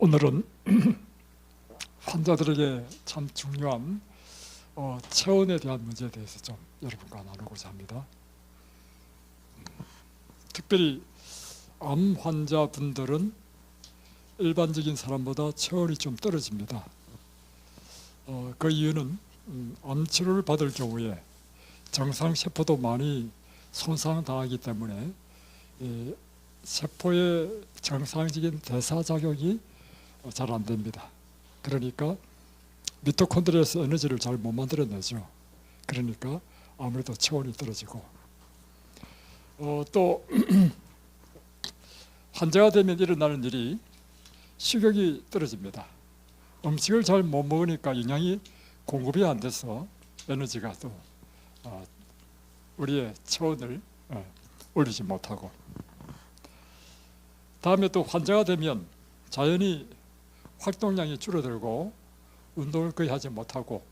오늘은 환자들에게 참 중요한 체온에 대한 문제에 대해서 좀 여러분과 나누고자 합니다. 특별히 암 환자분들은 일반적인 사람보다 체온이 좀 떨어집니다. 그 이유는 암 치료를 받을 경우에 정상세포도 많이 손상당하기 때문에 세포의 정상적인 대사작용이 잘 안 됩니다. 그러니까 미토콘드리아에서 에너지를 잘 못 만들어내죠. 그러니까 아무래도 체온이 떨어지고 또 환자가 되면 일어나는 일이 식욕이 떨어집니다. 음식을 잘 못 먹으니까 영양이 공급이 안 돼서 에너지가 또 우리의 체온을 올리지 못하고, 다음에 또 환자가 되면 자연히 활동량이 줄어들고 운동을 거의 하지 못하고,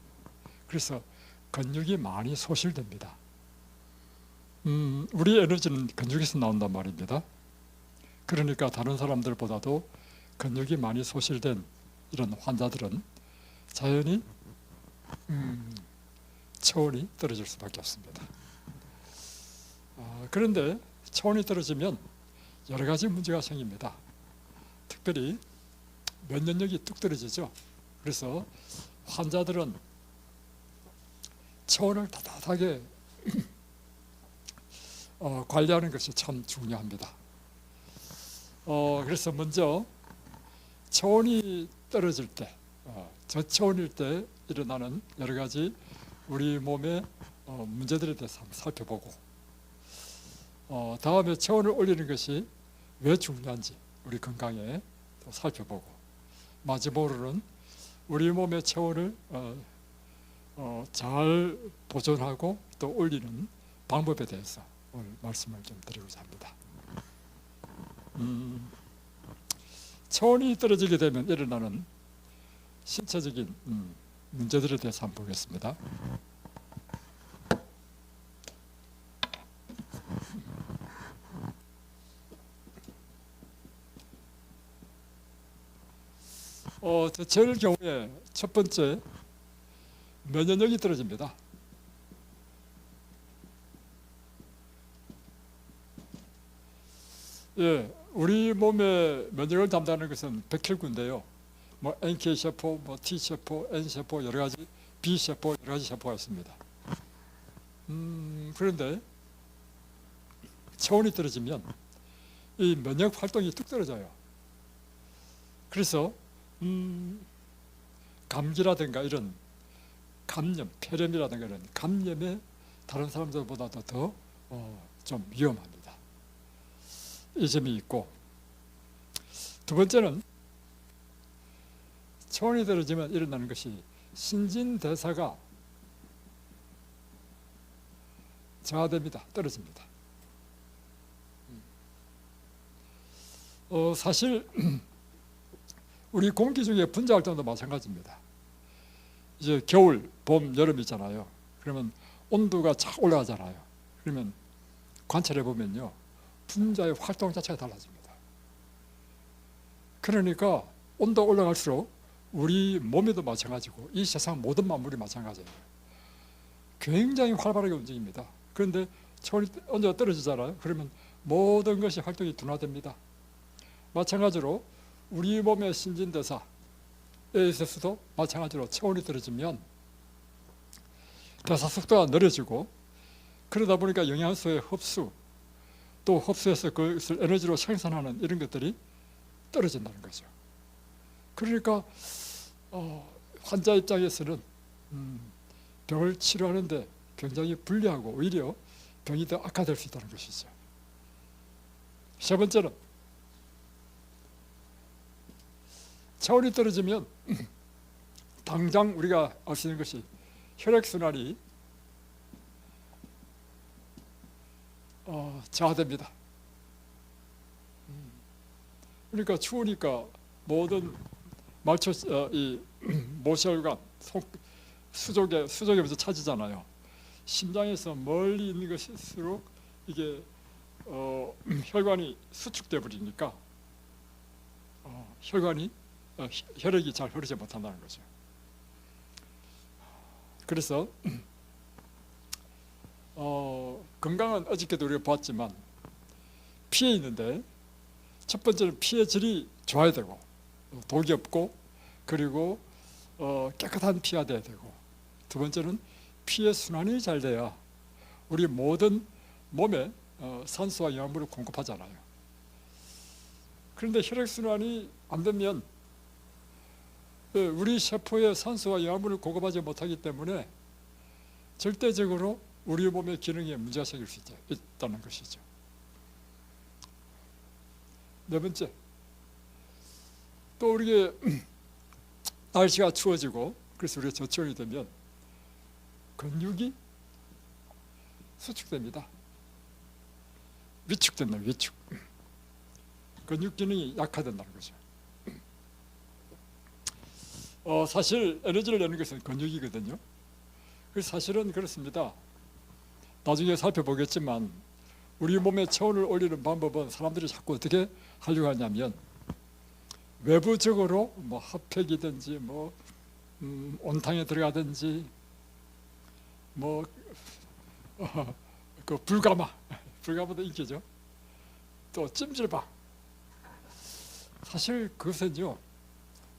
그래서 근육이 많이 소실됩니다. 우리 에너지는 근육에서 나온단 말입니다. 그러니까 다른 사람들보다도 근육이 많이 소실된 이런 환자들은 자연히 체온이 떨어질 수밖에 없습니다. 그런데 체온이 떨어지면 여러 가지 문제가 생깁니다. 특별히 면역력이 뚝 떨어지죠. 그래서 환자들은 체온을 따뜻하게 관리하는 것이 참 중요합니다. 그래서 먼저 체온이 떨어질 때, 저체온일 때 일어나는 여러 가지 우리 몸의 문제들에 대해서 한번 살펴보고, 다음에 체온을 올리는 것이 왜 중요한지 우리 건강에 또 살펴보고, 마지막으로는 우리 몸의 체온을 잘 보존하고 또 올리는 방법에 대해서 오늘 말씀을 좀 드리고자 합니다. 체온이 떨어지게 되면 일어나는 신체적인 문제들에 대해서 한번 보겠습니다. 저체온의 경우에 첫 번째, 면역력이 떨어집니다. 우리 몸의 면역을 담당하는 것은 백혈구인데요. NK세포, T세포, N세포, 여러 가지 B세포, 여러 가지 세포가 있습니다. 그런데 체온이 떨어지면 이 면역 활동이 뚝 떨어져요. 그래서 감기라든가 이런 감염, 폐렴이라든가 이런 감염에 다른 사람들보다도 더 좀 위험합니다. 이 점이 있고, 두 번째는 체온이 떨어지면 일어나는 것이 신진대사가 저하됩니다. 떨어집니다. 사실 우리 공기 중에 분자 활동도 마찬가지입니다. 이제 겨울, 봄, 여름 있잖아요. 그러면 온도가 착 올라가잖아요. 그러면 관찰해 보면요, 분자의 활동 자체가 달라집니다. 그러니까 온도 올라갈수록 우리 몸에도 마찬가지고 이 세상 모든 만물이 마찬가지예요. 굉장히 활발하게 움직입니다. 그런데 체온이 언제가 떨어지잖아요. 그러면 모든 것이 활동이 둔화됩니다. 마찬가지로 우리 몸의 신진대사에 있어서도 마찬가지로 체온이 떨어지면 대사 속도가 느려지고, 그러다 보니까 영양소의 흡수, 또 흡수해서 그것을 에너지로 생산하는 이런 것들이 떨어진다는 거죠. 그러니까 환자 입장에서는 병을 치료하는데 굉장히 불리하고 오히려 병이 더 악화될 수 있다는 것이죠. 세 번째는 체온이 떨어지면 당장 우리가 알 수 있는 것이 혈액순환이 저하됩니다. 그러니까 추우니까 모든 이 모혈관, 수족에 먼저 차지잖아요. 심장에서 멀리 있는 것일수록 이게 혈관이 수축돼 버리니까 혈관이 혈액이 잘 흐르지 못한다는 거죠. 그래서 건강은 어저께도 우리가 봤지만 피에 있는데 첫 번째는 피의 질이 좋아야 되고 독이 없고 그리고 깨끗한 피가 돼야 되고 두 번째는 피의 순환이 잘 돼야 우리 모든 몸에 산소와 영양분을 공급하잖아요. 그런데 혈액순환이 안 되면 우리 세포에 산소와 영양분을 공급하지 못하기 때문에 절대적으로 우리 몸의 기능에 문제가 생길 수 있다는 것이죠. 네 번째, 또 우리가 날씨가 추워지고 그래서 우리가 저체온이 되면 근육이 수축됩니다. 위축된다, 위축. 근육 기능이 약화된다는 거죠. 사실 에너지를 내는 것은 근육이거든요. 그래서 사실은 그렇습니다. 나중에 살펴보겠지만 우리 몸의 체온을 올리는 방법은 사람들이 자꾸 어떻게 하려고 하냐면 외부적으로 뭐 핫팩이든지 뭐 온탕에 들어가든지 뭐 그 불가마도 인기죠. 또 찜질방. 사실 그것은요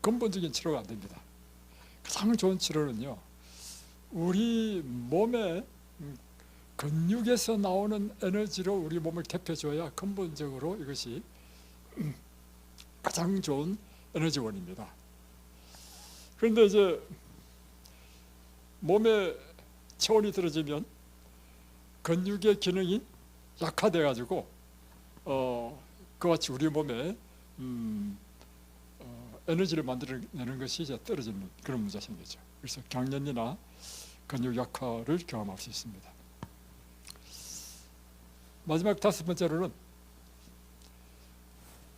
근본적인 치료가 안 됩니다. 가장 좋은 치료는요 우리 몸의 근육에서 나오는 에너지로 우리 몸을 대표줘야 근본적으로 이것이 가장 좋은 에너지원입니다. 그런데 이제 몸에 체온이 떨어지면 근육의 기능이 약화돼 가지고 그와 같이 우리 몸에 에너지를 만들어내는 것이 이제 떨어지는 그런 문제가 생기죠. 그래서 경련이나 근육 약화를 경험할 수 있습니다. 마지막 다섯 번째로는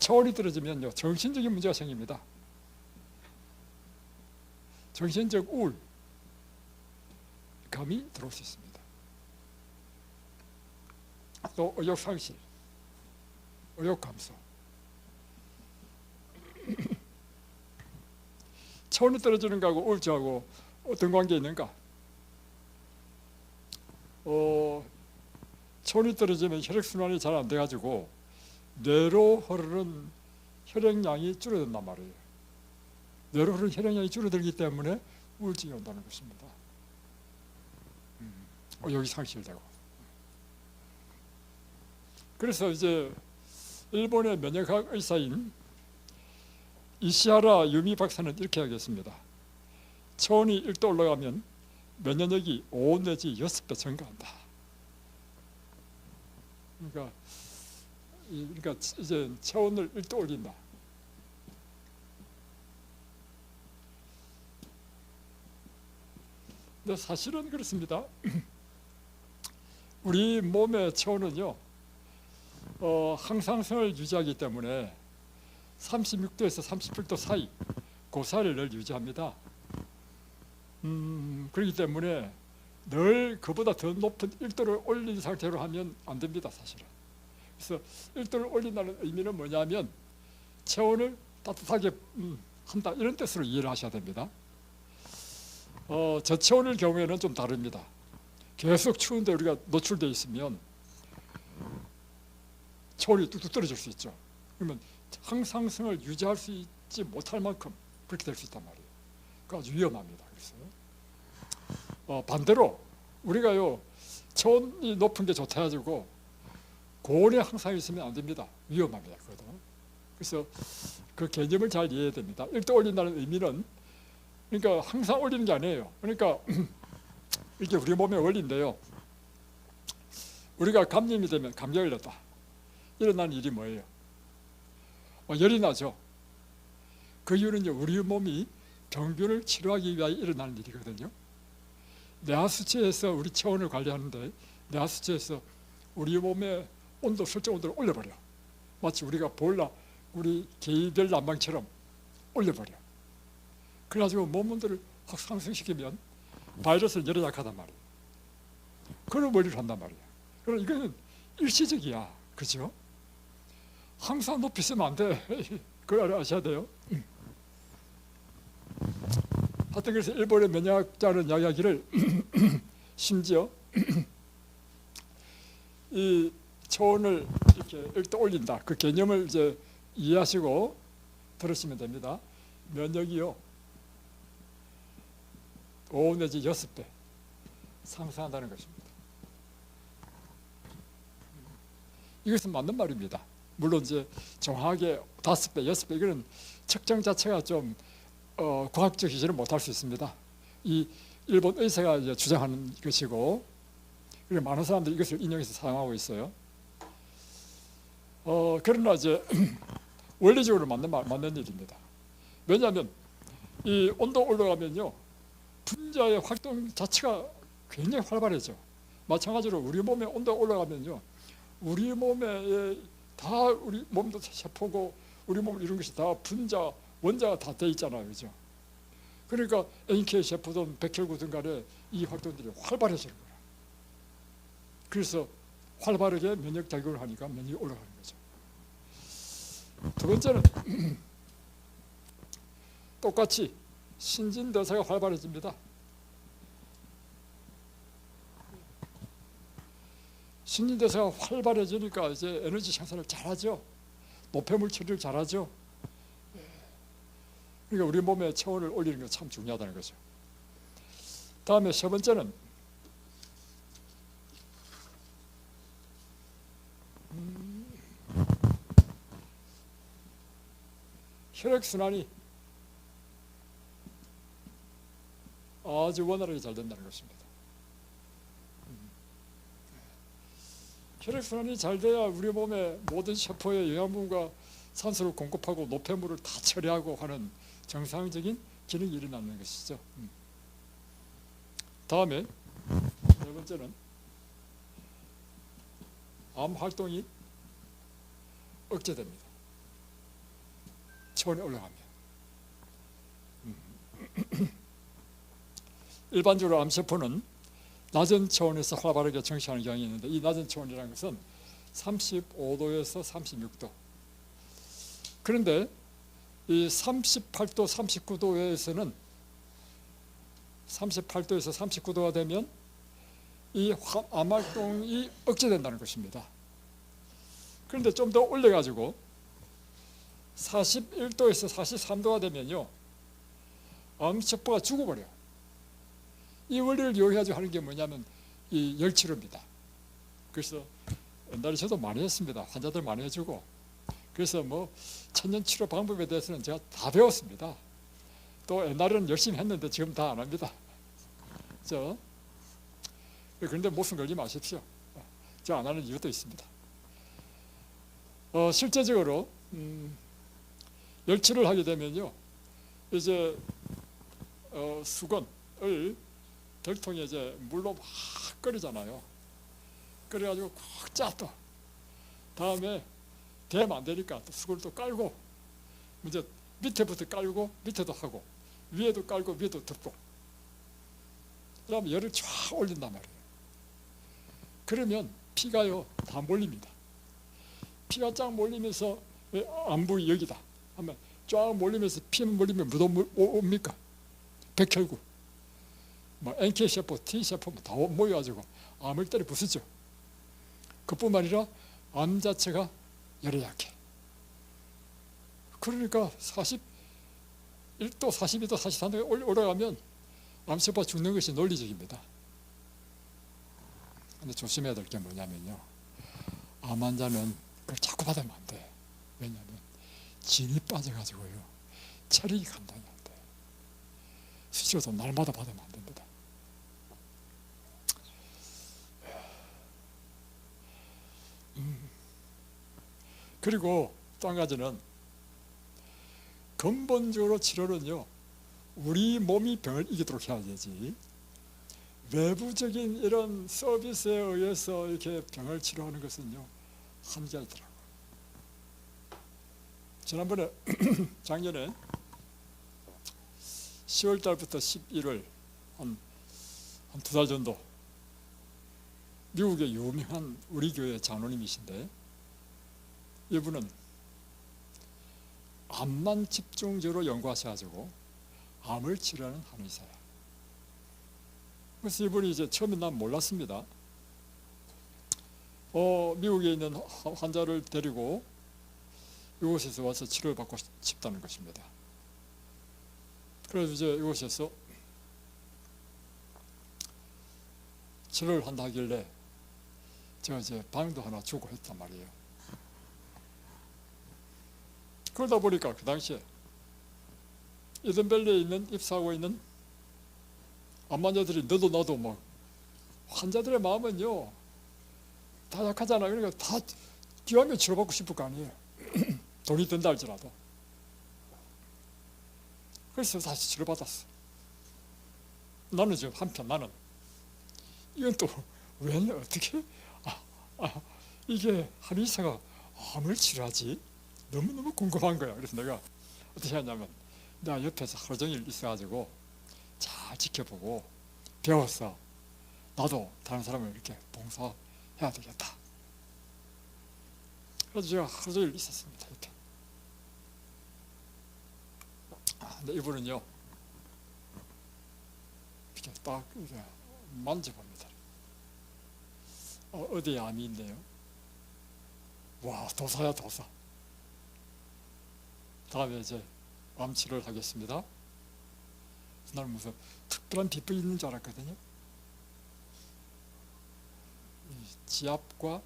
체온이 떨어지면요 정신적인 문제가 생깁니다. 정신적 우울, 감이 들어올 수 있습니다. 또 의욕 상실, 의욕 감소. 체온이 떨어지는 거하고 우울증하고 어떤 관계 있는가? 체온이 떨어지면 혈액순환이 잘 안 돼가지고 뇌로 흐르는 혈액량이 줄어든단 말이에요. 뇌로 흐르는 혈액량이 줄어들기 때문에 우울증이 온다는 것입니다. 의욕이 상실되고. 그래서 이제 일본의 면역학 의사인 이시하라 유미 박사는 이렇게 하겠습니다. 체온이 1도 올라가면 면역력이 5 내지 6배 증가한다. 그러니까 이제 체온을 1도 올린다. 근데 사실은 그렇습니다. 우리 몸의 체온은요 항상성을 유지하기 때문에 36도에서 38도 사이 그 사이를 늘 유지합니다. 그렇기 때문에 늘 그보다 더 높은 1도를 올린 상태로 하면 안 됩니다. 사실은. 그래서 1도를 올린다는 의미는 뭐냐면 체온을 따뜻하게 한다 이런 뜻으로 이해를 하셔야 됩니다. 저체온일 경우에는 좀 다릅니다. 계속 추운데 우리가 노출되어 있으면 체온이 뚝뚝 떨어질 수 있죠. 그러면 항상성을 유지할 수 있지 못할 만큼 그렇게 될 수 있단 말이에요. 그 아주 위험합니다. 그래서 반대로 우리가요 체온이 높은 게 좋다 해가지고 고온에 항상 있으면 안 됩니다. 위험합니다. 그거도. 그래서 그 개념을 잘 이해해야 됩니다. 1도 올린다는 의미는 그러니까 항상 올리는 게 아니에요. 그러니까 이게 우리 몸의 원리인데요. 우리가 감염이 되면 감기가 걸렸다. 일어나는 일이 뭐예요? 열이 나죠. 그 이유는요 우리 몸이 병균을 치료하기 위하여 일어나는 일이거든요. 내하수체에서 우리 체온을 관리하는데 내하수체에서 우리 몸의 온도 설정 온도를 올려버려. 마치 우리가 보일러 우리 개별 난방처럼 올려버려. 그래가지고 몸 온도를 확 상승시키면 바이러스는 열에 약하단 말이에요. 그런 원리를 한단 말이에요. 그럼 이거는 일시적이야. 그죠? 항상 높이 쓰면 안 돼. 그걸 아셔야 돼요. 하여튼 그래서 일본의 면역학자는 이야기를 심지어 이 초온을 이렇게 일도 올린다. 그 개념을 이제 이해하시고 들으시면 됩니다. 면역이요 5 내지 6배 상승한다는 것입니다. 이것은 맞는 말입니다. 물론 이제 정확하게 5배, 6배 이거는 측정 자체가 좀 과학적이지는 못할 수 있습니다. 이 일본 의사가 이제 주장하는 것이고, 그리고 많은 사람들이 이것을 인용해서 사용하고 있어요. 그러나 이제 원리적으로 맞는 일입니다. 왜냐하면 이 온도 올라가면요 분자의 활동 자체가 굉장히 활발해져. 마찬가지로 우리 몸의 온도가 올라가면요 우리 몸에 다 우리 몸도 세포고 우리 몸을 이룬 것이 다 분자, 원자가 다 돼 있잖아요, 그죠? 그러니까 NK 세포든 백혈구든 간에 이 활동들이 활발해지는 거예요. 그래서 활발하게 면역 작용을 하니까 면역이 올라가는 거죠. 두 번째는 똑같이 신진대사가 활발해집니다. 신진대사가 활발해지니까 이제 에너지 생산을 잘하죠. 노폐물 처리를 잘하죠. 그러니까 우리 몸의 체온을 올리는 게 참 중요하다는 거죠. 다음에 세 번째는 혈액순환이 아주 원활하게 잘 된다는 것입니다. 혈액순환이 잘 돼야 우리 몸의 모든 세포의 영양분과 산소를 공급하고 노폐물을 다 처리하고 하는 정상적인 기능이 일어나는 것이죠. 다음에 네 번째는 암 활동이 억제됩니다. 체온이 올라가면. 일반적으로 암세포는 낮은 체온에서 활발하게 정시하는 경향이 있는데, 이 낮은 체온이라는 것은 35도에서 36도. 그런데 이 38도, 39도에서는 38도에서 39도가 되면 이 암활동이 억제된다는 것입니다. 그런데 좀 더 올려가지고 41도에서 43도가 되면요 암세포가 죽어버려요. 이 원리를 이용해가지고 하는 게 뭐냐면 이 열치료입니다. 그래서 옛날에 저도 많이 했습니다. 환자들 많이 해주고. 그래서 뭐 천연치료 방법에 대해서는 제가 다 배웠습니다. 또 옛날에는 열심히 했는데 지금 다 안 합니다. 그런데 목숨 걸지 마십시오. 저 안 하는 이유도 있습니다. 실제적으로 열치를 하게 되면요 이제 수건을 덜통에 이제 물로 막 끓이잖아요. 끓여가지고 꽉 짜. 또 다음에 되면 안 되니까 또 수건을 또 깔고, 이제 밑에부터 깔고 밑에도 하고 위에도 깔고 위에도 덮고, 그다음에 열을 쫙 올린단 말이에요. 그러면 피가요 다 몰립니다. 피가 쫙 몰리면서 안부 여기다 하면 쫙 몰리면서 피는 몰리면 뭐 옵니까? 백혈구, 뭐 NK 세포, T 세포 다 모여가지고 암을 때려 부수죠. 그뿐만 아니라 암 자체가 열에 약해. 그러니까 41도, 42도, 43도에 올라가면 암세포가 죽는 것이 논리적입니다. 근데 조심해야 될 게 뭐냐면요, 암 환자는 그걸 자꾸 받으면 안 돼. 왜냐하면 진이 빠져가지고요 체력이 감당이 안 돼. 수시로도 날마다 받으면 안 됩니다. 그리고 또 한 가지는 근본적으로 치료는요 우리 몸이 병을 이기도록 해야 되지, 외부적인 이런 서비스에 의해서 이렇게 병을 치료하는 것은요 한계가 있더라고요. 지난번에 작년에 10월 달부터 11월 한 2달 정도 미국의 유명한 우리 교회 장로님이신데, 이분은 암만 집중적으로 연구하셔가지고 암을 치료하는 한의사야. 그래서 이분이 이제 처음에 난 몰랐습니다. 미국에 있는 환자를 데리고 이곳에서 와서 치료를 받고 싶다는 것입니다. 그래서 이제 이곳에서 치료를 한다 하길래 제가 이제 방도 하나 주고 했단 말이에요. 그러다 보니까 그 당시에 이든밸리에 있는 입사하고 있는 암 환자들이 너도 나도 막 환자들의 마음은요 다 약하잖아요. 그러니까 다 기왕이면 치료받고 싶을 거 아니에요. 돈이 든다 할지라도. 그래서 다시 치료받았어. 나는 지금 한편 나는 이건 또 왜 어떻게 이게 한의사가 암을 치료하지? 너무너무 궁금한 거야. 그래서 내가 어떻게 하냐면 내가 옆에서 하루 종일 있어가지고 잘 지켜보고 배웠어. 나도 다른 사람을 이렇게 봉사해야 되겠다. 그래서 제가 하루 종일 있었습니다. 옆에. 근데 이분은요 이렇게 딱 이렇게 만져봅니다. 어디에 암이 있네요. 와, 도사야 도사. 다음에 이제 암 치료를 하겠습니다. 나는 무슨 특별한 비법이 있는 줄 알았거든요. 지압과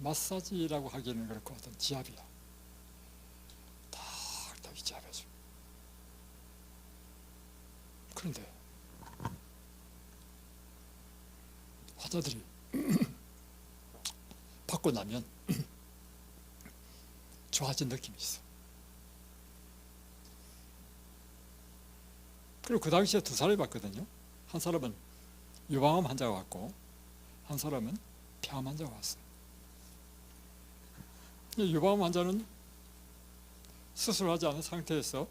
마사지라고 하기에는 그렇고 어떤 지압이야. 탁탁 지압해줘. 그런데 환자들이 받고 나면 좋아진 느낌이 있어. 그리고 그 당시에 두 사람이 왔거든요. 한 사람은 유방암 환자가 왔고 한 사람은 폐암 환자가 왔어요. 유방암 환자는 수술하지 않은 상태에서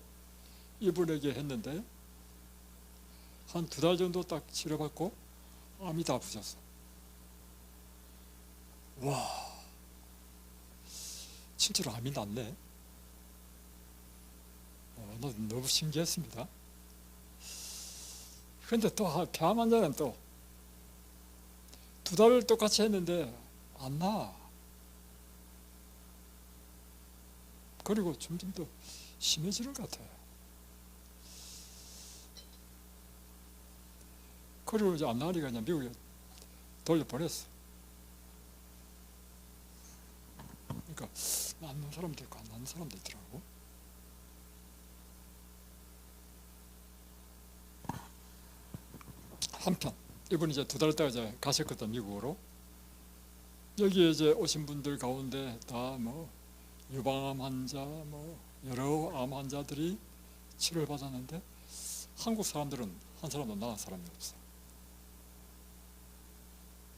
이분에게 했는데 한 2달 정도 딱 치료받고 암이 다 부셨어. 와, 진짜로 암이 낫네. 너무 신기했습니다. 그런데 또 폐암 환자는 또 2달을 똑같이 했는데 안 나. 그리고 점점 더 심해지는 것 같아요. 그리고 이제 안 나으니까 그냥 미국에 돌려보냈어. 그러니까 낫는 사람도 있고 안 낫는 사람도 있더라고. 한편 이분이 이제 2달 있다가 이제 가셨거든, 미국으로. 여기에 이제 오신 분들 가운데 다 뭐 유방암 환자, 뭐 여러 암 환자들이 치료를 받았는데 한국 사람들은 한 사람도 나은 사람이 없어.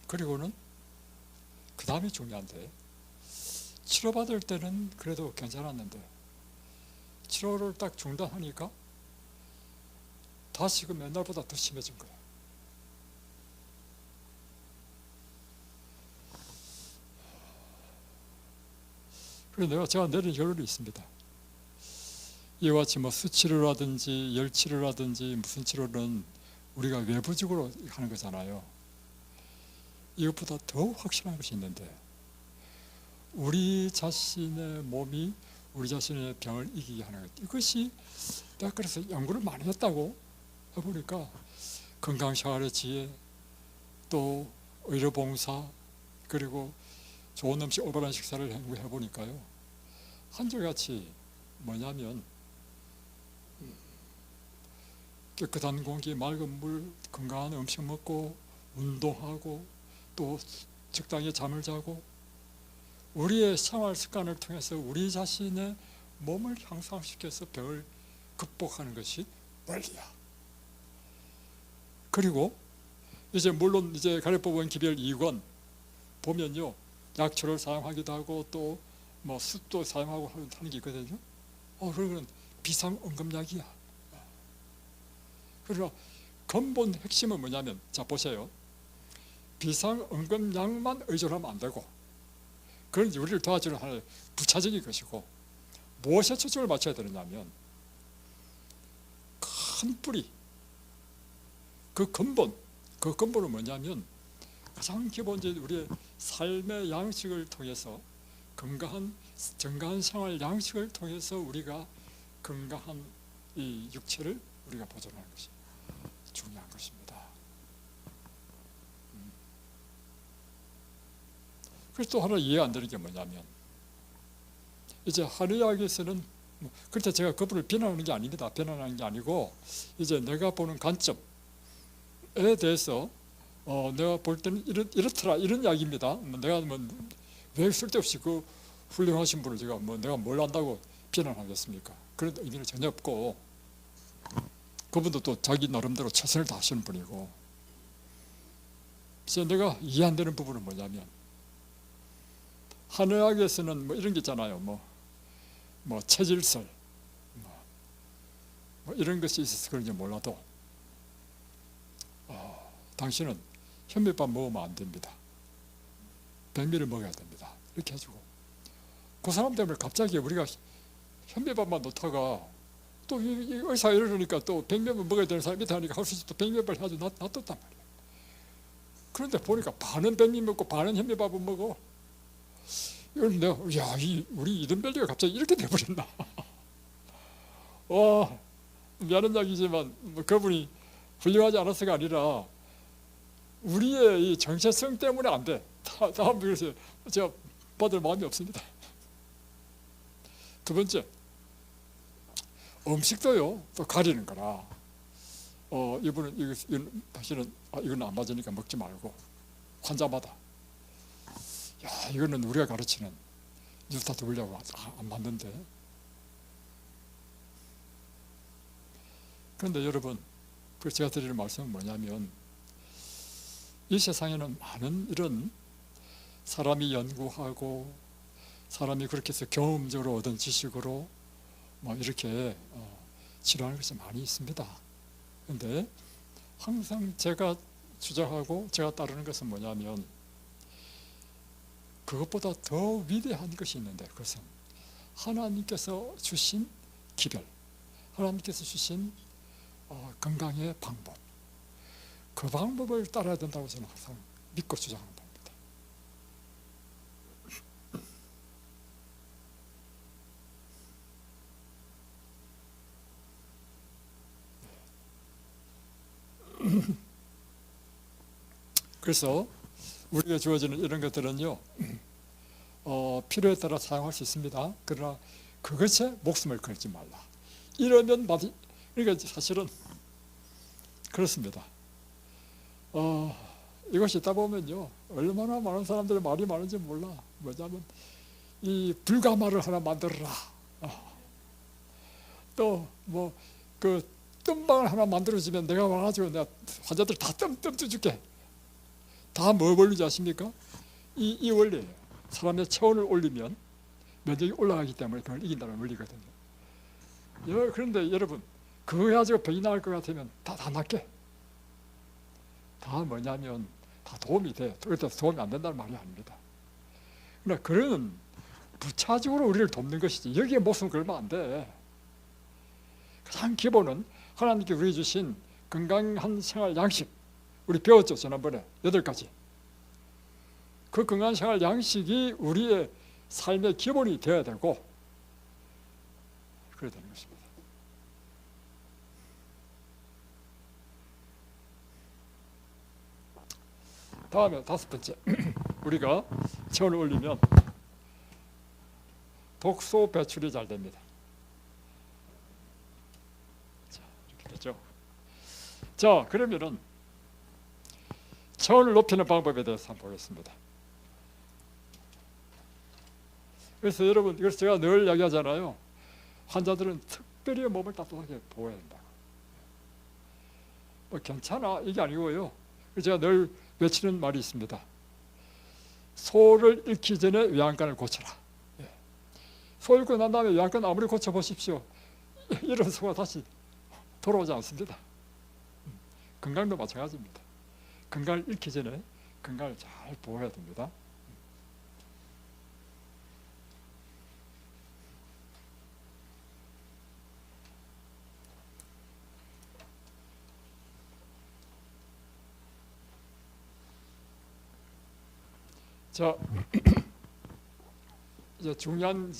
그리고는 그 다음이 중요한데, 치료받을 때는 그래도 괜찮았는데 치료를 딱 중단하니까 다시금 옛날보다 더 심해진 거야. 그래서 제가 내린 결론이 있습니다. 이와 같이 뭐 수치료라든지 열치료라든지 무슨 치료는 우리가 외부적으로 하는 거잖아요. 이것보다 더 확실한 것이 있는데, 우리 자신의 몸이 우리 자신의 병을 이기게 하는 것. 이것이 내가 그래서 연구를 많이 했다고 해보니까 건강생활의 지혜, 또 의료봉사, 그리고 좋은 음식, 올바른 식사를 해보니까요, 한결같이 뭐냐면 깨끗한 공기, 맑은 물, 건강한 음식 먹고 운동하고 또 적당히 잠을 자고 우리의 생활 습관을 통해서 우리 자신의 몸을 향상시켜서 병을 극복하는 것이 원리야. 그리고 이제 물론 이제 가래법원 기별 2권 보면요, 약초를 사용하기도 하고 또 뭐 숯도 사용하고 하는 게 있거든요. 그러면 비상응급약이야. 그러나 근본 핵심은 뭐냐면, 자 보세요. 비상응급약만 의존하면 안 되고, 그건 우리를 도와주는 하나의 부차적인 것이고, 무엇에 초점을 맞춰야 되느냐면 큰 뿌리, 그 근본은 뭐냐면 가장 기본적인 우리의 삶의 양식을 통해서 정강한 생활 양식을 통해서 우리가 건강한 이 육체를 우리가 보존하는 것이 중요한 것입니다. 그래서 또 하나 이해가 안 되는 게 뭐냐면 이제 한의학에서는 그렇다 제가 그분을 비난하는 게 아닙니다. 비난하는 게 아니고 이제 내가 보는 관점에 대해서 내가 볼 때는 이렇더라 이런 이야기입니다. 내가 왜 쓸데없이 그 훌륭하신 분을 제가 내가 뭘 안다고 비난하겠습니까? 그런 의미는 전혀 없고 그분도 또 자기 나름대로 최선을 다하시는 분이고 그래서 내가 이해 안 되는 부분은 뭐냐면 한의학에서는 이런 게 있잖아요. 체질설 이런 것이 있어서 그런지 몰라도 당신은 현미밥 먹으면 안 됩니다. 백미를 먹어야 됩니다. 이렇게 해주고 그 사람 때문에 갑자기 우리가 현미밥만 놓다가 또 이 의사 이러니까 또 백미밥 먹어야 되는 사람이 하니까 할 수 있어 또 백미밥을 해가지고 놔뒀단 말이에요. 그런데 보니까 반은 백미 먹고 반은 현미밥을 먹어. 이걸 내가 우리 이든벨리가 갑자기 이렇게 돼버렸나. 미안한 이야기지만 그분이 훌륭하지 않아서가 아니라 우리의 이 정체성 때문에 안 돼. 다음 그래서 제가 받을 마음이 없습니다. 두 번째, 음식도요 또 가리는 거라. 이분은 이건 사실은 이건 안 맞으니까 먹지 말고 환자마다. 이거는 우리가 가르치는 뉴스타트 원리하고 안 맞는데. 그런데 여러분, 제가 드리는 말씀은 뭐냐면 이 세상에는 많은 이런 사람이 연구하고 사람이 그렇게 해서 경험적으로 얻은 지식으로 이렇게 치료하는 것이 많이 있습니다. 그런데 항상 제가 주장하고 제가 따르는 것은 뭐냐면 그것보다 더 위대한 것이 있는데 그것은 하나님께서 주신 기별, 하나님께서 주신 건강의 방법, 그 방법을 따라야 된다고 저는 항상 믿고 주장하는 겁니다. 그래서 우리가 주어지는 이런 것들은요 필요에 따라 사용할 수 있습니다. 그러나 그것에 목숨을 걸지 말라. 이러면 그러니까 사실은 그렇습니다. 이것이 있다 보면요 얼마나 많은 사람들의 말이 많은지 몰라. 뭐냐면 이 불가마를 하나 만들어라. 또 그 뜸방을 하나 만들어주면 내가 와가지고 내가 환자들 다 뜸 줄게. 다 뭐 원리인지 아십니까? 이 원리예요. 사람의 체온을 올리면 면역이 올라가기 때문에 병을 이긴다는 원리거든요. 그런데 여러분 그거 가지고 병이 나을 것 같으면 다 낫게. 다 뭐냐면 다 도움이 돼. 그래서 도움이 안 된다는 말이 아닙니다. 그러나 그런 부차적으로 우리를 돕는 것이지 여기에 목숨 걸면 안 돼. 가장 기본은 하나님께 우리 주신 건강한 생활 양식 우리 배웠죠 지난번에 8가지. 그 건강한 생활 양식이 우리의 삶의 기본이 되어야 되고 그래야 되는 것입니다. 다음에 5번째 우리가 체온을 올리면 독소 배출이 잘 됩니다. 자, 이렇게 되죠. 자, 그러면은 체온을 높이는 방법에 대해서 한번 보겠습니다. 그래서 여러분, 그래서 제가 늘 이야기하잖아요. 환자들은 특별히 몸을 따뜻하게 보호해야 된다. 괜찮아 이게 아니고요. 제가 늘 외치는 말이 있습니다. 소를 잃기 전에 외양간을 고쳐라. 소 잃고 난 다음에 외양간 아무리 고쳐보십시오. 이런 소가 다시 돌아오지 않습니다. 건강도 마찬가지입니다. 건강을 잃기 전에 건강을 잘 보호해야 됩니다. 자, 이제 중요한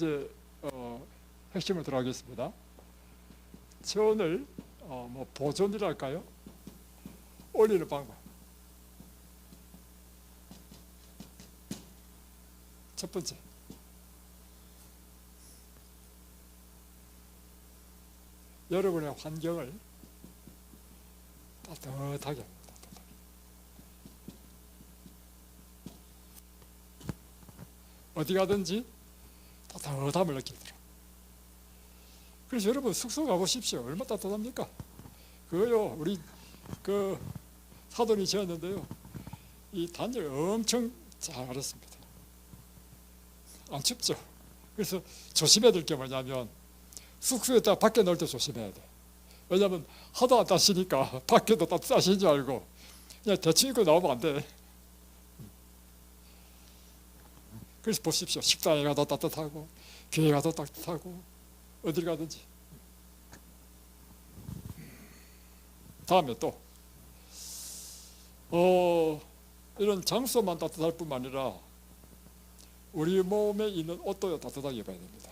핵심을 들어가겠습니다. 체온을 보존이랄까요? 올리는 방법. 첫 번째, 여러분의 환경을 따뜻하게 합니다. 어디 가든지 따뜻함을 느끼더라. 그래서 여러분 숙소 가보십시오. 얼마나 따뜻합니까? 그거요, 우리 그 사돈이 지었는데요, 이 단열 엄청 잘했습니다. 안 춥죠? 그래서 조심해야 될 게 뭐냐면 숙소에다가 밖에 넣을 때 조심해야 돼. 왜냐하면 하도 안 따시니까 밖에도 따뜻하신 줄 알고 그냥 대충 입고 나오면 안 돼. 그래서 보십시오. 식당에 가도 따뜻하고 교회 가도 따뜻하고 어딜 가든지. 다음에 또 이런 장소만 따뜻할 뿐만 아니라 우리 몸에 있는 옷도 따뜻하게 입어야 됩니다.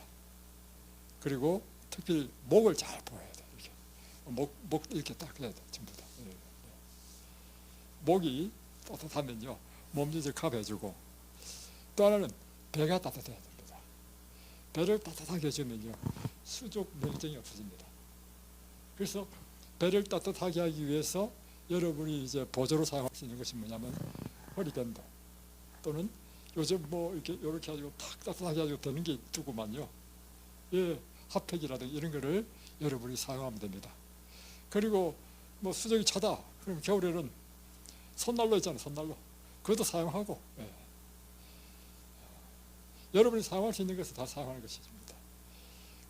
그리고 특히 목을 잘 보여야 돼. 이렇게 목 이렇게 딱 해야 돼. 전부 다. 목이 따뜻하면요 몸짓을 커버해주고, 또 하나는 배가 따뜻해야 됩니다. 배를 따뜻하게 해주면요 수족 냉증이 없어집니다. 그래서 배를 따뜻하게 하기 위해서 여러분이 이제 보조로 사용할 수 있는 것이 뭐냐면 허리밴드, 또는 요즘 이렇게 가지고 탁 따뜻하게 가지고 되는 게 있더구만요. 예, 핫팩이라든가 이런 거를 여러분이 사용하면 됩니다. 그리고 수족이 차다 그럼 겨울에는 손난로 있잖아요. 손난로 그것도 사용하고, 예. 여러분이 사용할 수 있는 것을 다 사용하는 것입니다.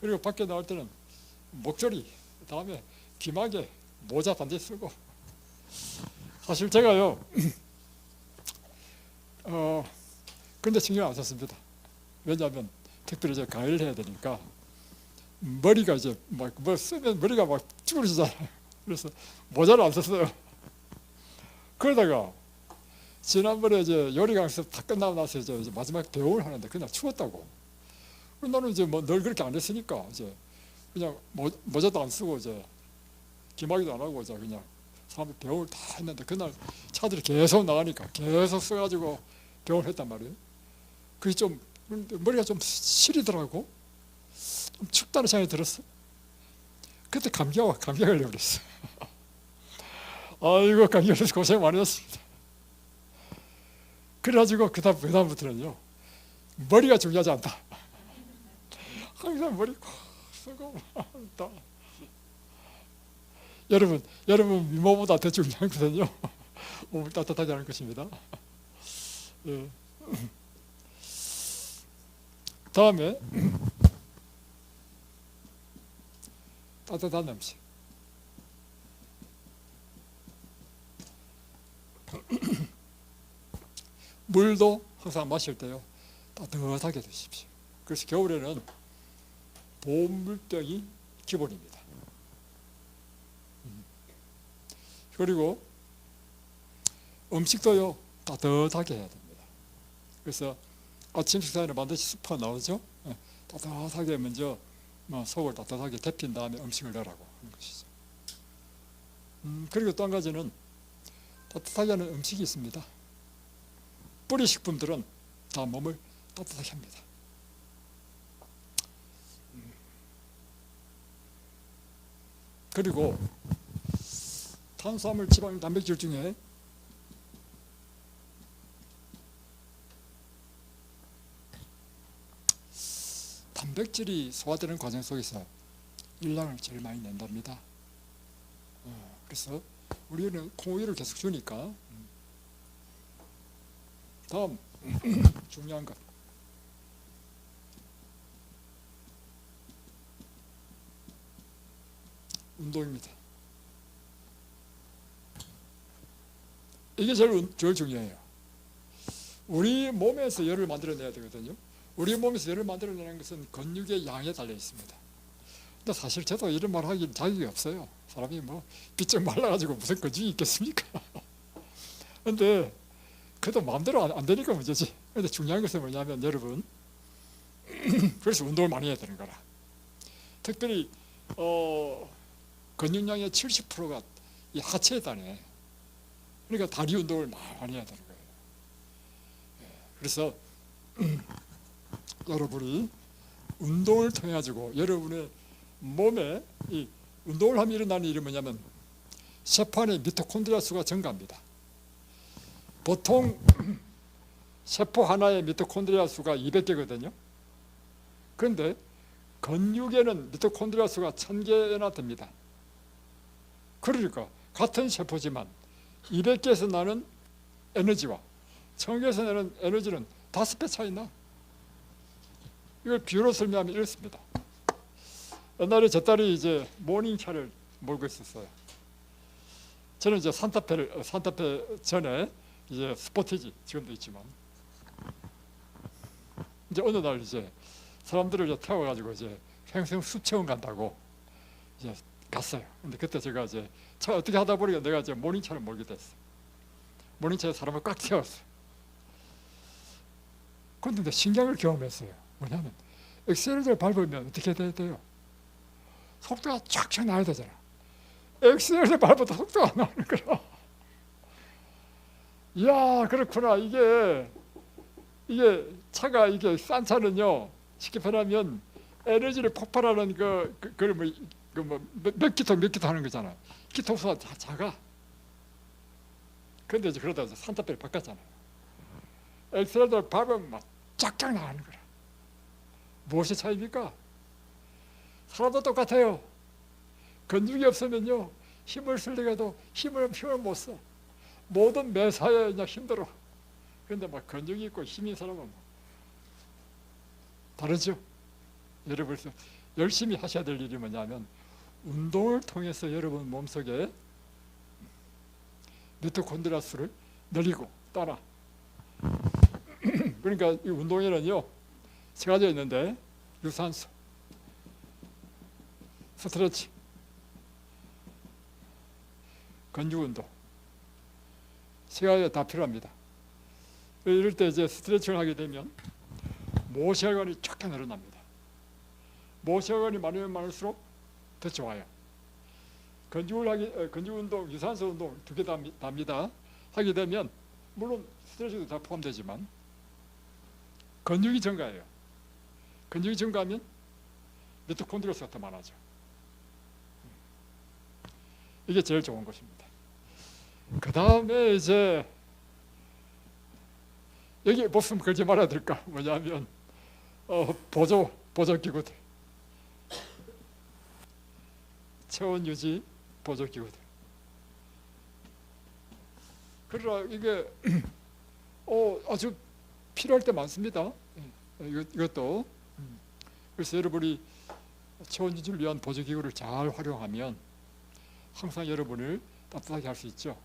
그리고 밖에 나올 때는 목걸이, 그다음에 귀마개, 모자 반드시 쓰고. 사실 제가요 근데 신경 안 썼습니다. 왜냐하면 특별히 제가 강의를 해야 되니까 머리가 이제 쓰면 머리가 막 쭈그러지잖아요. 그래서 모자를 안 썼어요. 그러다가 지난번에 이제 요리 강사 다 끝나고 나서 이제 마지막 배움을 하는데 그날 추웠다고. 나는 이제 늘 그렇게 안 했으니까 이제 그냥 모자도 안 쓰고 이제 기마개도 안 하고 이제 그냥 사람들 배움을 다 했는데, 그날 차들이 계속 나가니까 계속 써가지고 배움을 했단 말이에요. 그게 좀 머리가 좀 시리더라고. 좀 춥다는 생각이 들었어. 그때 감기가 걸려버렸어. 아이고, 감기 걸려서 고생 많이 했습니다. 그래가지고 그다음부터는요 머리가 중요하지 않다. 항상 머리 콕 쓰고 한다. 여러분 미모보다 더 중요한 것은요 몸을 따뜻하게 하는 것입니다. 예. 다음에 따뜻한 음식. 물도 항상 마실 때요 따뜻하게 드십시오. 그래서 겨울에는 보온물병이 기본입니다. 그리고 음식도요 따뜻하게 해야 됩니다. 그래서 아침 식사에는 반드시 수프가 나오죠. 따뜻하게 먼저 속을 따뜻하게 데핀 다음에 음식을 넣으라고 하는 것이죠. 그리고 또 한 가지는 따뜻하게 하는 음식이 있습니다. 뿌리식품들은 다 몸을 따뜻하게 합니다. 그리고 탄수화물, 지방, 단백질 중에 단백질이 소화되는 과정 속에서 일량을 제일 많이 낸답니다. 그래서 우리는 콩우유를 계속 주니까. 다음 중요한 것, 운동입니다. 이게 제일 중요해요. 우리 몸에서 열을 만들어내야 되거든요. 우리 몸에서 열을 만들어내는 것은 근육의 양에 달려 있습니다. 근데 사실 저도 이런 말 하기 자격이 없어요. 사람이 비쩍 말라가지고 무슨 근육이 있겠습니까? 근데 그래도 마음대로 안 되니까 문제지. 그런데 중요한 것은 뭐냐면 여러분, 그래서 운동을 많이 해야 되는 거라. 특별히 근육량의 70%가 이 하체에 다네. 그러니까 다리 운동을 많이 해야 되는 거예요. 그래서 여러분이 운동을 통해 가지고 여러분의 몸에 이 운동을 하면 일어나는 일이 뭐냐면 세포 안에 미토콘드리아 수가 증가합니다. 보통 세포 하나의 미토콘드리아 수가 200개거든요. 그런데 근육에는 미토콘드리아 수가 1000개나 됩니다. 그러니까 같은 세포지만 200개에서 나는 에너지와 1000개에서 나는 에너지는 5배 차이 나. 이걸 비유로 설명하면 이렇습니다. 옛날에 제 딸이 이제 모닝차를 몰고 있었어요. 저는 이제 산타페 전에 이제 스포티지 지금도 있지만, 이제 어느 날 이제 사람들을 이제 태워가지고 이제 평생 숲체험 간다고 이제 갔어요. 근데 그때 제가 이제 차 어떻게 하다 보니까 내가 이제 모닝차를 몰게 됐어. 모닝차에 사람을 꽉 태웠어. 그런데 신기한 경험했어요. 뭐냐면 엑셀을 밟으면 어떻게 돼요? 속도가 쫙쫙 나야 되잖아. 엑셀을 밟아도 속도가 안 나오는 거야. 이야, 그렇구나. 이게 차가, 이게 싼 차는요, 쉽게 말하면 에너지를 폭발하는 몇 기토 하는 거잖아. 기토수가 작아. 근데 이제 그러다 이제 산타페를 바꿨잖아요. 엑셀을 밟으면 막 쫙쫙 나가는 거라. 무엇이 차이입니까? 사람도 똑같아요. 근육이 없으면요, 힘을 쓰려고 힘을 못 써. 모든 매사에 그냥 힘들어. 그런데 막 근육이 있고 힘인 사람은 다르죠. 여러분, 열심히 하셔야 될 일이 뭐냐면 운동을 통해서 여러분 몸속에 미토콘드리아 수를 늘리고 따라. 그러니까 이 운동에는요, 세 가지가 있는데 유산소, 스트레칭, 근육 운동, 세 가지가 다 필요합니다. 이럴 때 이제 스트레칭을 하게 되면 모세혈관이 쫙 늘어납니다. 모세혈관이 많으면 많을수록 더 좋아요. 근육 운동, 유산소 운동 두 개 다입니다. 하게 되면 물론 스트레칭도 다 포함되지만 근육이 증가해요. 근육이 증가하면 미토콘드리아 수가 더 많아져. 이게 제일 좋은 것입니다. 그 다음에 이제 여기 무슨 걸지 말아야 될까? 뭐냐면 보조기구들, 체온 유지 보조기구들. 그러나 이게 아주 필요할 때 많습니다. 이것도. 그래서 여러분이 체온 유지를 위한 보조기구를 잘 활용하면 항상 여러분을 따뜻하게 할 수 있죠.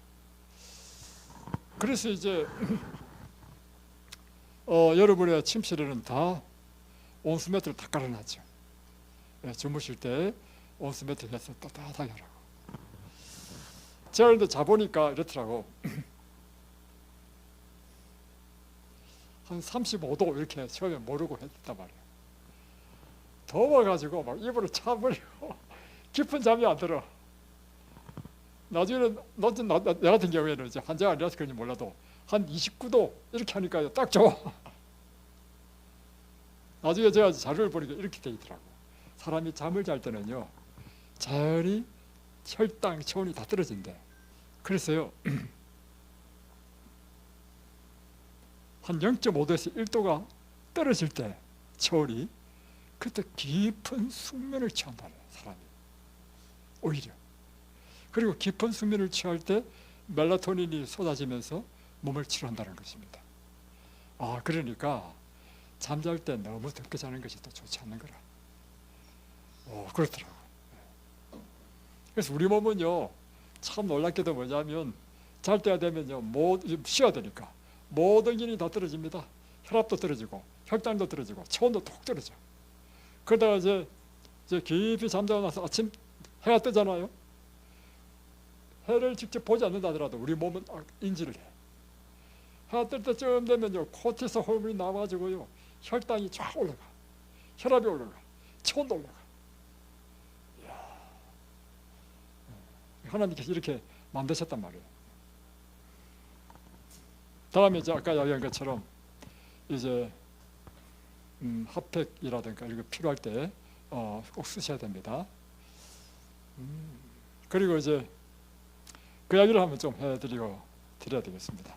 그래서 이제 여러분의 침실에는 다 온수매트를 다 깔아놨죠. 주무실 때 온수매트를 해서 따뜻하게 하라고. 제가 그런데 자보니까 이렇더라고. 한 35도 이렇게 처음에 모르고 했단 말이에요. 더워가지고 막 이불을 차버리고 깊은 잠이 안 들어. 나중에는 나 같은 경우에는 이제 환자가 아니라서 그런지 몰라도 한 29도 이렇게 하니까 딱 좋아. 나중에 제가 자료를 보니까 이렇게 돼 있더라고. 사람이 잠을 잘 때는요, 자연히 혈당, 체온이 다 떨어진대. 그래서요, 한 0.5도에서 1도가 떨어질 때 체온이, 그때 깊은 숙면을 취한다네, 사람이. 오히려. 그리고 깊은 숙면을 취할 때 멜라토닌이 쏟아지면서 몸을 치료한다는 것입니다. 그러니까 잠잘 때 너무 덥게 자는 것이 또 좋지 않는 거라. 그렇더라고. 그래서 우리 몸은요, 참 놀랍게도 뭐냐면 잘 때가 되면요, 쉬어야 되니까 모든 기능이 다 떨어집니다. 혈압도 떨어지고 혈당도 떨어지고 체온도 톡 떨어져. 그러다가 이제 깊이 잠자고 나서 아침 해가 뜨잖아요. 해를 직접 보지 않는다 하더라도 우리 몸은 인지를 해. 해가 뜰 때쯤 되면요, 코티솔 호르몬이 나와가지고요, 혈당이 쫙 올라가, 혈압이 올라가, 체온도 올라가. 하나님께서 이렇게 만드셨단 말이에요. 다음에 이제 아까 이야기한 것처럼 이제 핫팩이라든가 이거 필요할 때 꼭 쓰셔야 됩니다. 그리고 이제 그 이야기를 한번 좀 드려야 되겠습니다.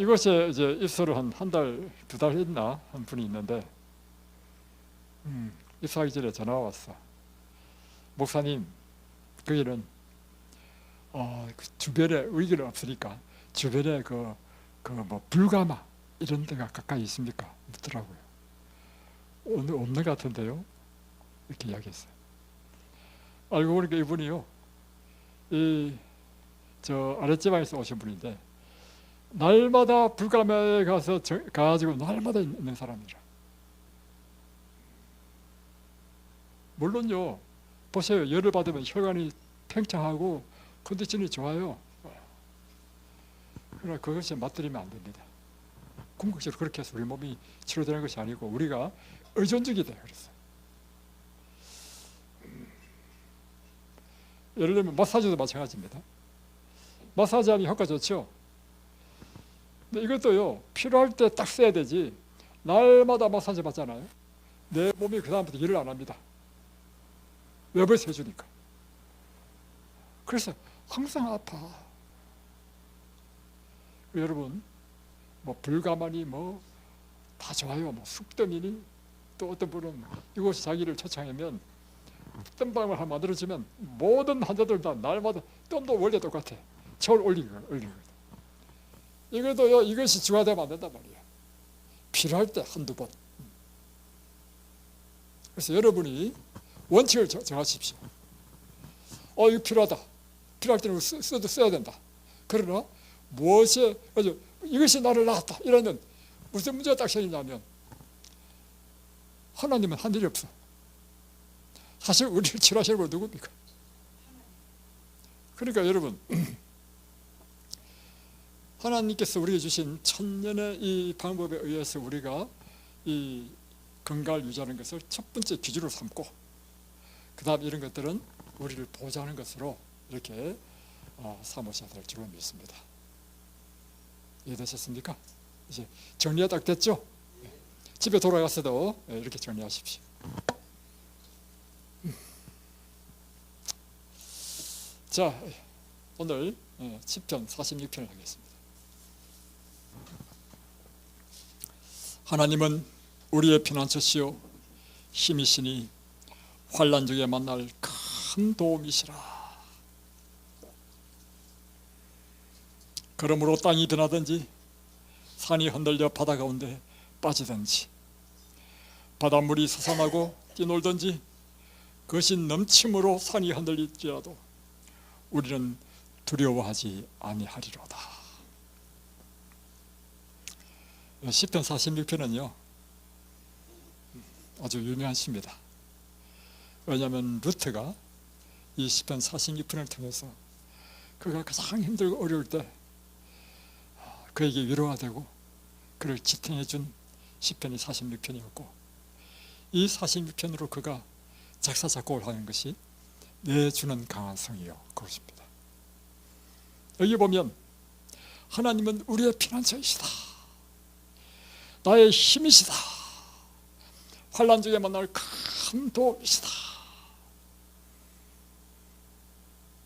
이곳에 이제 입소를 한 달, 2달 했나 한 분이 있는데, 입소하기 전에 전화가 왔어. 목사님, 거기는 그 주변에 의견이 없으니까 주변에 뭐 불가마 이런 데가 가까이 있습니까? 묻더라고요. 없는 것 같은데요? 이렇게 이야기했어요. 알고 보니까 이분이요, 저 아랫지방에서 오신 분인데, 날마다 불가마에 가가지고 날마다 있는 사람이라. 물론요, 보세요. 열을 받으면 혈관이 팽창하고 컨디션이 좋아요. 그러나 그것이 맞들이면 안 됩니다. 궁극적으로 그렇게 해서 우리 몸이 치료되는 것이 아니고 우리가 의존적이 돼요. 그래서 예를 들면 마사지도 마찬가지입니다. 마사지하면 효과 좋죠. 근데 이것도요, 필요할 때 딱 써야 되지, 날마다 마사지 받잖아요. 내 몸이 그 다음부터 일을 안 합니다. 외부에서 해주니까. 그래서 항상 아파. 여러분, 뭐 불가마니 뭐 다 좋아요. 뭐 숙덤이니, 또 어떤 분은 이곳이 자기를 초청하면 뜸방을 하나 만들어주면 모든 환자들 다 날마다 뜸도 원래 똑같아. 저울 올리는 거예요. 이것도요, 이것이 중화되면 안 된단 말이에요. 필요할 때 한두 번. 그래서 여러분이 원칙을 정하십시오. 이거 필요하다. 필요할 때는 써야 된다. 그러나 무엇이 이것이 나를 낳았다 이러면 무슨 문제가 딱 생기냐면, 하나님은 한 일이 없어. 사실 우리를 치료하시는 분 누굽니까? 그러니까 여러분, 하나님께서 우리에게 주신 천년의 이 방법에 의해서 우리가 이 건강을 유지하는 것을 첫 번째 기준으로 삼고, 그 다음 이런 것들은 우리를 보호하는 것으로 이렇게 삼으셔야 될 줄로 믿습니다. 이해되셨습니까? 이제 정리가 딱 됐죠? 집에 돌아가서도 이렇게 정리하십시오. 자, 오늘 시편 46편을 하겠습니다. 하나님은 우리의 피난처시요 힘이시니 환난 중에 만날 큰 도움이시라. 그러므로 땅이 변하든지 산이 흔들려 바다 가운데 빠지든지 바닷물이 솟아나고 뛰놀든지 그것이 넘침으로 산이 흔들릴지라도 우리는 두려워하지 아니하리로다. 시편 46편은요 아주 유명한 시입니다. 왜냐하면 루트가 이 시편 46편을 통해서 그가 가장 힘들고 어려울 때 그에게 위로가 되고 그를 지탱해 준 시편이 46편이었고, 이 46편으로 그가 작사 작곡을 하는 것이 내 주는 강한 성이요 그것입니다. 여기 보면 하나님은 우리의 피난처이시다, 나의 힘이시다, 환난 중에 만날 큰 도움이시다.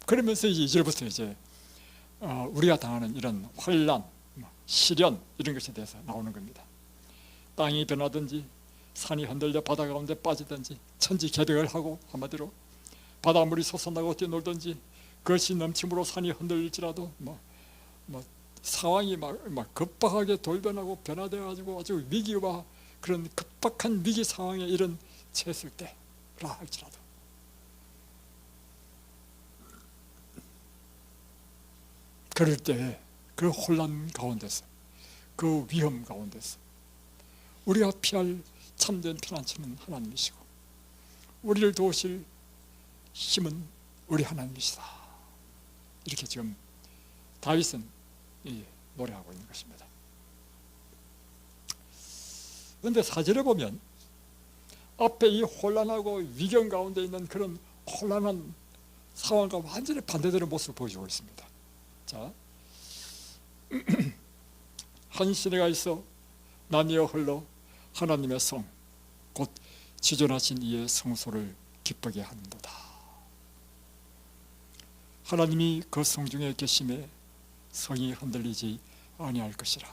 그러면서 이제 2절부터 이제 우리가 당하는 이런 환난, 시련 이런 것에 대해서 나오는 겁니다. 땅이 변하든지 산이 흔들려 바다 가운데 빠지든지 천지개벽을 하고 한마디로 바닷물이 솟아나고 뛰놀든지 그것이 넘침으로 산이 흔들릴지라도 상황이 막 급박하게 돌변하고 변화되어 가지고 아주 위기와 그런 급박한 위기 상황에 이런 처했을 때라 할지라도 그럴 때 그 혼란 가운데서 그 위험 가운데서 우리가 피할 참된 피난처는 하나님이시고 우리를 도우실 힘은 우리 하나님이시다. 이렇게 지금 다윗은 노래하고 있는 것입니다. 그런데 사절에 보면 앞에 이 혼란하고 위경 가운데 있는 그런 혼란한 상황과 완전히 반대되는 모습을 보여주고 있습니다. 자, 한 시내가 있어 나뉘어 흘러 하나님의 성 곧 지존하신 이의 성소를 기쁘게 하는도다. 하나님이 그 성 중에 계심에 성이 흔들리지 아니할 것이라.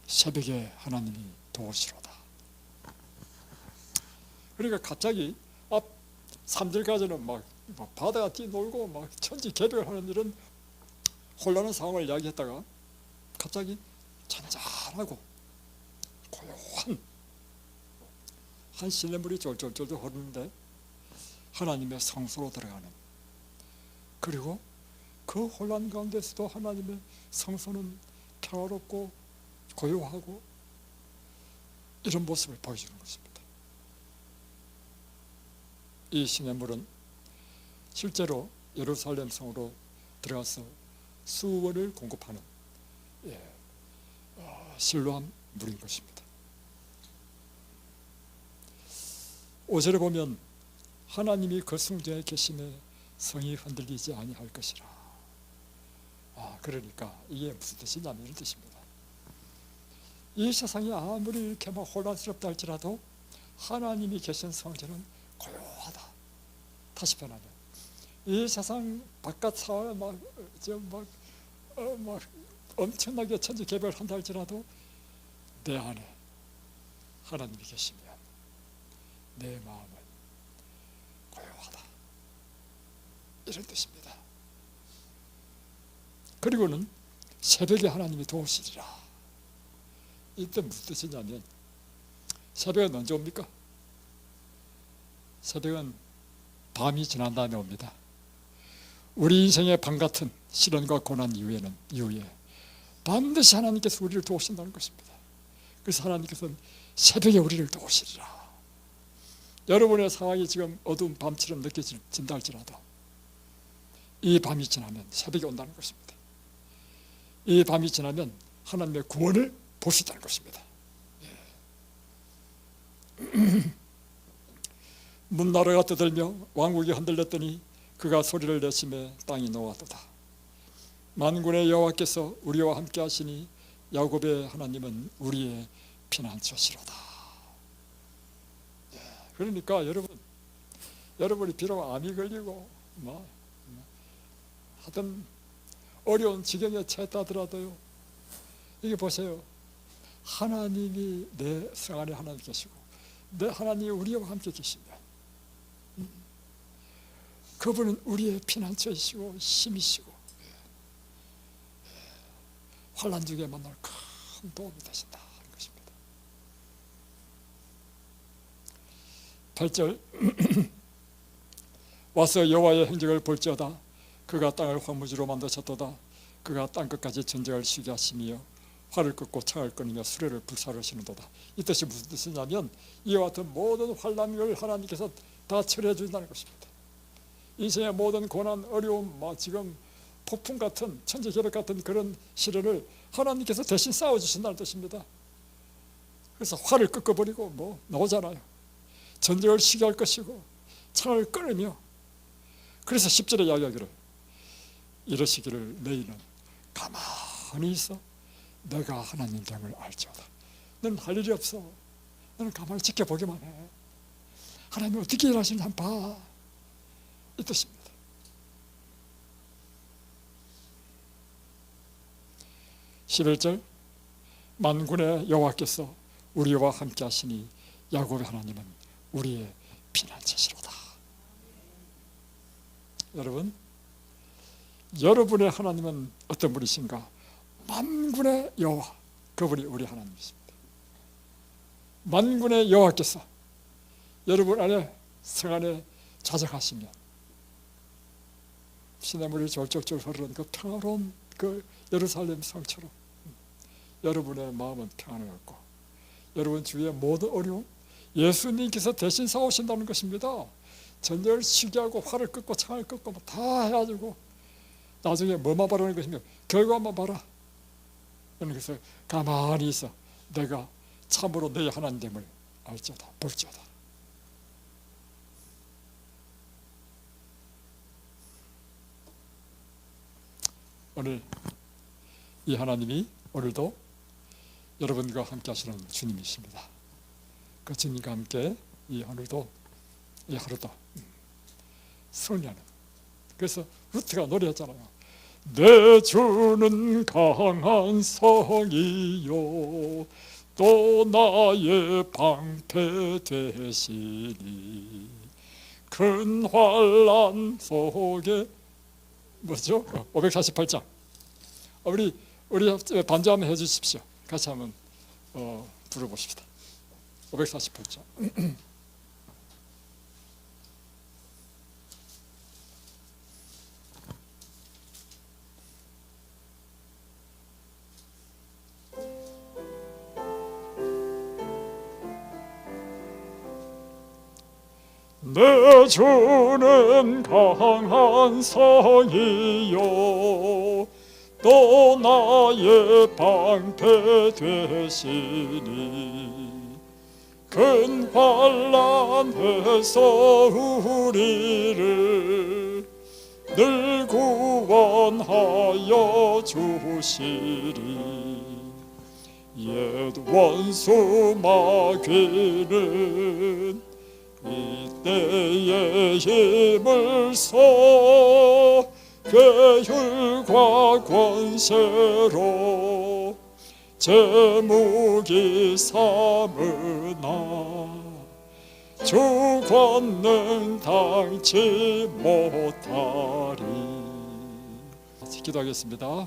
새벽에 하나님이 도우시로다. 그러니까 갑자기 앞 3절까지는 막 바다가 뛰놀고 막 천지개벽을 하는 이런 혼란한 상황을 이야기했다가 갑자기 잔잔하고 고요한 한 시냇물이 쫄쫄쫄 흐르는데 하나님의 성소로 들어가는, 그리고 그 혼란 가운데서도 하나님의 성소는 평화롭고 고요하고 이런 모습을 보여주는 것입니다. 이 시냇물은 실제로 예루살렘 성으로 들어가서 수원을 공급하는 실로암 물인 것입니다. 5절에 보면 하나님이 그 성전에 계심에 성이 흔들리지 아니할 것이라. 그러니까 이게 무슨 뜻이냐면 이런 뜻입니다. 이 세상이 아무리 이렇게 막 혼란스럽다 할지라도 하나님이 계신 성전은 고요하다. 다시 변하면 이 세상 바깥 사회 막 엄청나게 천지개벽한다 할지라도 내 안에 하나님이 계시면 내 마음은 고요하다. 이런 뜻입니다. 그리고는 새벽에 하나님이 도우시리라. 이때 무슨 뜻이냐면 새벽은 언제 옵니까? 새벽은 밤이 지난 다음에 옵니다. 우리 인생의 밤 같은 시련과 고난 이후에 반드시 하나님께서 우리를 도우신다는 것입니다. 그래서 하나님께서는 새벽에 우리를 도우시리라. 여러분의 상황이 지금 어두운 밤처럼 느껴진다 할지라도 이 밤이 지나면 새벽이 온다는 것입니다. 이 밤이 지나면 하나님의 구원을 볼 수 있다는 것입니다. 문나라가 떠들며 왕국이 흔들렸더니 그가 소리를 내심에 땅이 녹았도다. 만군의 여호와께서 우리와 함께 하시니 야곱의 하나님은 우리의 피난처시로다. 그러니까 여러분이 비록 암이 걸리고 하여튼 어려운 지경에 처했다 하더라도요, 이게 보세요. 하나님이 내 성 안에 하나님 계시고 내 하나님이 우리와 함께 계시면 그분은 우리의 피난처이시고 힘이시고 환난 중에 만날 큰 도움이 되신다 하는 것입니다. 8절 와서 여호와의 행적을 볼지어다. 그가 땅을 황무지로 만드셨도다. 그가 땅끝까지 전쟁을 쉬게 하시며 활을 끄고 창을 끊으며 수레를 불사르시는도다. 이 뜻이 무슨 뜻이냐면 이와 같은 모든 환난을 하나님께서 다 처리해 주신다는 것입니다. 인생의 모든 고난, 어려움, 지금 폭풍 같은 천지개벽 같은 그런 시련을 하나님께서 대신 싸워주신다는 뜻입니다. 그래서 활을 꺾어버리고 나오잖아요. 전쟁을 쉬게 할 것이고 창을 끊으며, 그래서 10절에 이야기하기를 이러시기를 너희는 가만히 있어 내가 하나님 됨을 알지어다. 너는 할 일이 없어. 너는 가만히 지켜보기만 해. 하나님이 어떻게 일하시는지 한번 봐. 이 뜻입니다. 11절 만군의 여호와께서 우리와 함께 하시니 야곱의 하나님은 우리의 피난처시로다. 여러분의 하나님은 어떤 분이신가? 만군의 여호와, 그분이 우리 하나님이십니다. 만군의 여호와께서 여러분 안에 성 안에 자정하시면 시냇물이 졸졸졸 흐르는 그 평화로운 그 예루살렘 성처럼 여러분의 마음은 평안을 얻고 여러분 주위의 모든 어려움 예수님께서 대신 싸우신다는 것입니다. 전쟁을 쉬게 하고 활을 끄고 창을 끄고 다 해가지고 나중에 뭐만 바라는 것이며 결과만 봐라. 그래서 가만히 있어. 내가 참으로 내 하나님을 알지어다, 볼지어다. 오늘 이 하나님이 오늘도 여러분과 함께 하시는 주님이십니다. 그 주님과 함께 이 오늘도 이 하루도 승리하는. 그래서 루트가 노래했잖아요. 내 주는 강한 성이요 또 나의 방패 되시니 큰 환난 속에 뭐죠? 548장. 우리 반주 한번 해주십시오. 같이 한번 불러보십시다. 548장. 내 주는 강한 성이요 또 나의 방패 되시니 큰 환난에서 우리를 늘 구원하여 주시리. 옛 원수 마귀는 이때의 힘을 써 괴율과 권세로 제 무기 삼으나 주 권능 당치 못하리. 기도하겠습니다.